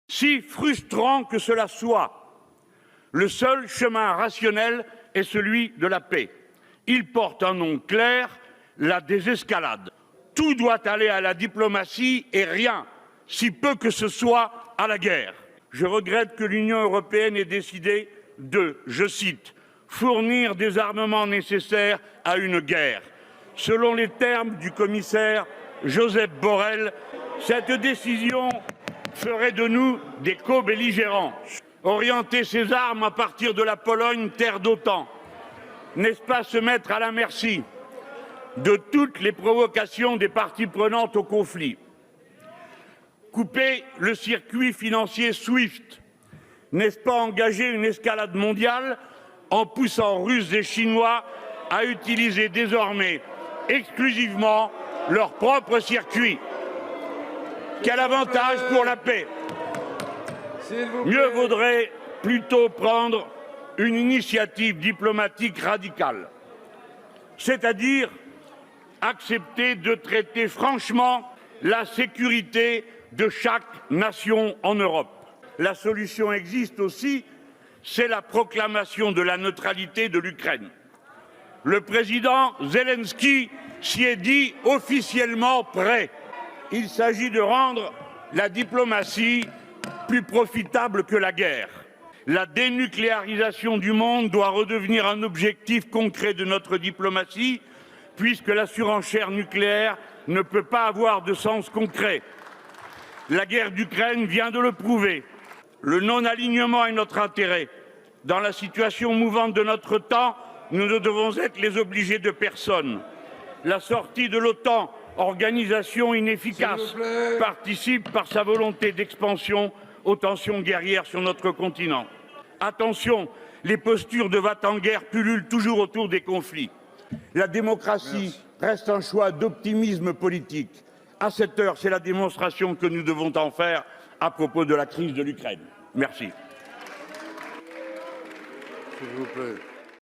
Si frustrant que cela soit, le seul chemin rationnel est celui de la paix. Il porte un nom clair, la désescalade. Tout doit aller à la diplomatie et rien, si peu que ce soit, à la guerre. Je regrette que l'Union européenne ait décidé de, je cite, fournir des armements nécessaires à une guerre. Selon les termes du commissaire Josep Borrell, cette décision ferait de nous des co-belligérants. Orienter ces armes à partir de la Pologne, terre d'OTAN, n'est-ce pas se mettre à la merci de toutes les provocations des parties prenantes au conflit? Couper le circuit financier SWIFT, n'est-ce pas engager une escalade mondiale en poussant Russes et Chinois à utiliser désormais exclusivement leur propre circuit? Quel avantage pour la paix? Mieux vaudrait plutôt prendre une initiative diplomatique radicale, c'est-à-dire accepter de traiter franchement la sécurité de chaque nation en Europe. La solution existe aussi, c'est la proclamation de la neutralité de l'Ukraine. Le président Zelensky s'y est dit officiellement prêt. Il s'agit de rendre la diplomatie plus profitable que la guerre. La dénucléarisation du monde doit redevenir un objectif concret de notre diplomatie, puisque la surenchère nucléaire ne peut pas avoir de sens concret. La guerre d'Ukraine vient de le prouver. Le non-alignement est notre intérêt. Dans la situation mouvante de notre temps, nous ne devons être les obligés de personne. La sortie de l'OTAN, organisation inefficace, participe par sa volonté d'expansion aux tensions guerrières sur notre continent. Attention, les postures de va-t-en-guerre pullulent toujours autour des conflits. La démocratie reste un choix d'optimisme politique. À cette heure, c'est la démonstration que nous devons en faire à propos de la crise de l'Ukraine. Merci. S'il vous plaît.